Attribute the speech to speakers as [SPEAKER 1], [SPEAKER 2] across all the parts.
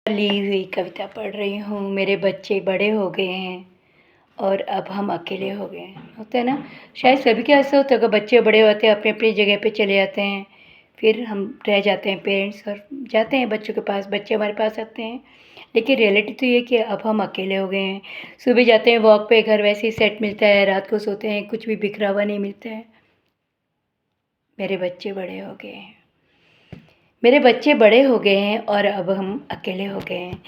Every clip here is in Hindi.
[SPEAKER 1] ली हुई कविता पढ़ रही हूँ। मेरे बच्चे बड़े हो गए हैं और अब हम अकेले हो गए हैं। होता है ना, शायद सभी के ऐसा होता है कि बच्चे बड़े होते हैं, अपनी अपनी जगह पे चले जाते हैं, फिर हम रह जाते हैं पेरेंट्स और जाते हैं बच्चों के पास, बच्चे हमारे पास आते हैं। लेकिन रियलिटी तो ये कि अब हम अकेले हो गए हैं। सुबह जाते हैं वॉक पे, घर वैसे ही सेट मिलता है, रात को सोते हैं, कुछ भी बिखरा हुआ नहीं मिलता है। मेरे बच्चे बड़े हो गए हैं। मेरे बच्चे बड़े हो गए हैं और अब हम अकेले हो गए हैं।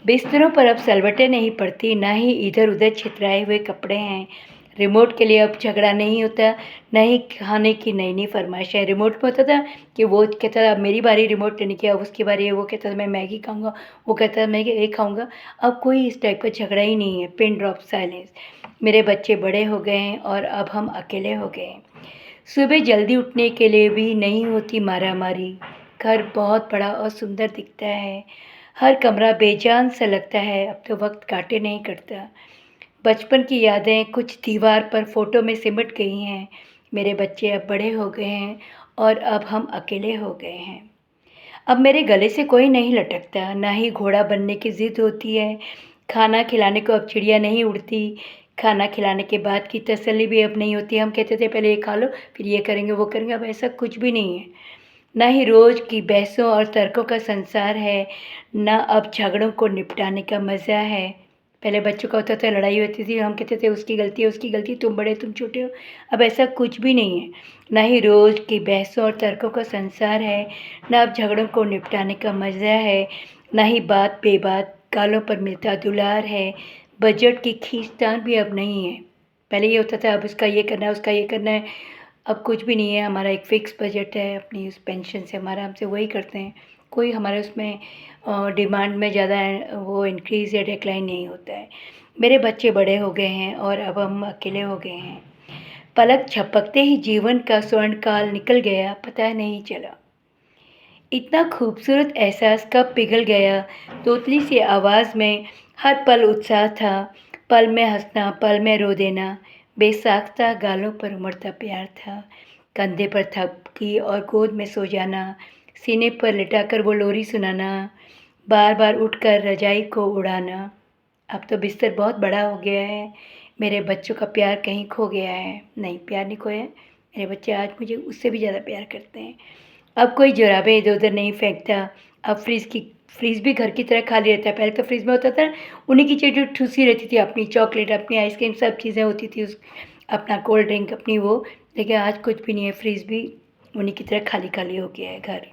[SPEAKER 1] बिस्तरों पर अब सलवटें नहीं पड़ती, ना ही इधर-उधर छितराए हुए कपड़े हैं। रिमोट के लिए अब झगड़ा नहीं होता, ना ही खाने की नई-नई फ़रमाइशें। रिमोट में होता था कि वो कहता था अब मेरी बारी रिमोट लेने की, अब उसकी बारी है, वो कहता था मैं मैगी खाऊँगा, वो कहता था मैं ये खाऊँगा। अब कोई इस टाइप का झगड़ा ही नहीं है, पिन ड्रॉप साइलेंस। मेरे बच्चे बड़े हो गए हैं और अब हम अकेले हो गए हैं। सुबह जल्दी उठने के लिए भी नहीं होती मारामारी। घर बहुत बड़ा और सुंदर दिखता है। हर कमरा बेजान सा लगता है, अब तो वक़्त काटे नहीं कटता। बचपन की यादें कुछ दीवार पर फ़ोटो में सिमट गई हैं। मेरे बच्चे अब बड़े हो गए हैं और अब हम अकेले हो गए हैं। अब मेरे गले से कोई नहीं लटकता, ना ही घोड़ा बनने की ज़िद होती है। खाना खिलाने को अब चिड़िया नहीं उड़ती। खाना खिलाने के बाद की तसल्ली भी अब नहीं होती। हम कहते थे पहले ये खा लो, फिर ये करेंगे, वो करेंगे, अब ऐसा कुछ भी नहीं है। ना ही रोज़ की बहसों और तर्कों का संसार है, ना अब झगड़ों को निपटाने का मज़ा है। पहले बच्चों का होता था, लड़ाई होती थी, हम कहते थे उसकी गलती, तुम बड़े, तुम छोटे हो। अब ऐसा कुछ भी नहीं है। ना ही रोज़ की बहसों और तर्कों का संसार है, ना अब झगड़ों को निपटाने का मज़ा है, ना ही बात बेबात गालों पर मिलता दुलार है। बजट की खींचतान भी अब नहीं है। पहले ये होता था, अब उसका ये करना है, उसका ये करना है। अब कुछ भी नहीं है, हमारा एक फ़िक्स बजट है, अपनी उस पेंशन से हमारा, हमसे वही करते हैं। कोई हमारे उसमें डिमांड में ज़्यादा वो इंक्रीज़ या डिक्लाइन नहीं होता है। मेरे बच्चे बड़े हो गए हैं और अब हम अकेले हो गए हैं। पलक झपकते ही जीवन का स्वर्णकाल निकल गया, पता नहीं चला। इतना खूबसूरत एहसास कब पिघल गया, तोतली सी आवाज़ में हर पल उत्साह था, पल में हँसना, पल में रो देना, बेसाख्ता गालों पर उमड़ता प्यार था, कंधे पर थपकी और गोद में सो जाना, सीने पर लिटाकर वो लोरी सुनाना, बार बार उठकर रजाई को उड़ाना। अब तो बिस्तर बहुत बड़ा हो गया है, मेरे बच्चों का प्यार कहीं खो गया है। नहीं, प्यार नहीं खोया है, मेरे बच्चे आज मुझे उससे भी ज़्यादा प्यार करते हैं। अब कोई जुराबें इधर-उधर नहीं फेंकता। अब फ्रिज भी घर की तरह खाली रहता है। पहले तो फ्रिज में होता था, उन्हीं की चीज़ें ठूसी रहती थी, अपनी चॉकलेट, अपनी आइसक्रीम, सब चीज़ें होती थी, उस अपना कोल्ड ड्रिंक अपनी वो। लेकिन आज कुछ भी नहीं है, फ्रिज भी उन्हीं की तरह खाली-खाली हो गया है घर।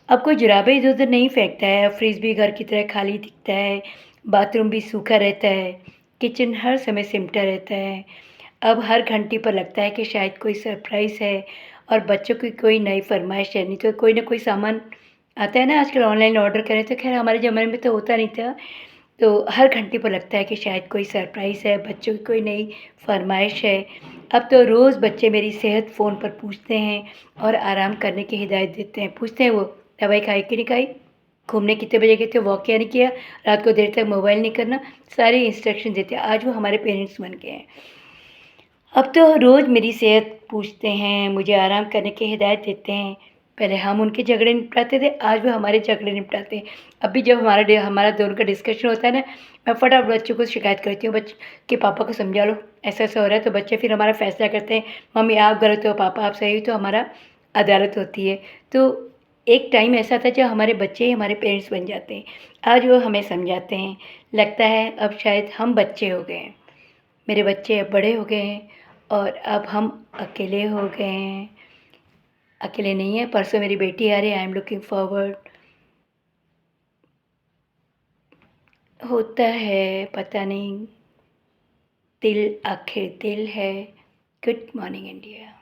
[SPEAKER 1] अब कोई जुराबें इधर-उधर नहीं फेंकता है, अब फ्रिज भी घर की तरह खाली दिखता है, बाथरूम भी सूखा रहता है, किचन हर समय सिमटा रहता है। अब हर घंटी पर लगता है कि शायद कोई सरप्राइज़ है और बच्चों की कोई नई फ़रमाइश है, नहीं तो कोई ना कोई सामान आता है ना आजकल, ऑनलाइन ऑर्डर करें तो ख़ैर हमारे ज़माने में तो होता नहीं था। तो हर घंटे पर लगता है कि शायद कोई सरप्राइज़ है, बच्चों की कोई नई फ़रमाइश है। अब तो रोज़ बच्चे मेरी सेहत फ़ोन पर पूछते हैं और आराम करने की हिदायत देते हैं। पूछते हैं वो, दवाई खाई कि नहीं खाई? घूमने कितने बजे गए थे? वॉक किया नहीं किया? रात को देर तक मोबाइल नहीं करना? सारे इंस्ट्रक्शन देते हैं। आज वो हमारे पेरेंट्स बन गए हैं। अब तो रोज़ मेरी सेहत पूछते हैं, मुझे आराम करने की हिदायत देते हैं। पहले हम उनके झगड़े निपटाते थे, आज वो हमारे झगड़े निपटाते हैं। अभी जब हमारा दोनों का डिस्कशन होता है ना, मैं फटाफट बच्चों को शिकायत करती हूँ, कि पापा को समझा लो, ऐसा-ऐसा हो रहा है। तो बच्चे फिर हमारा फ़ैसला करते हैं, मम्मी आप गलत हो, पापा आप सही हो, तो हमारा अदालत होती है। तो एक टाइम ऐसा था जब हमारे बच्चे ही हमारे पेरेंट्स बन जाते हैं। आज वो हमें समझाते हैं। लगता है अब शायद हम बच्चे हो गए हैं। मेरे बच्चे अब बड़े हो गए हैं और अब हम अकेले हो गए हैं। अकेले नहीं हैं, परसों मेरी बेटी आ रही है, आई एम लुकिंग फॉरवर्ड। होता है, पता नहीं, दिल आखिर दिल है। Good morning India.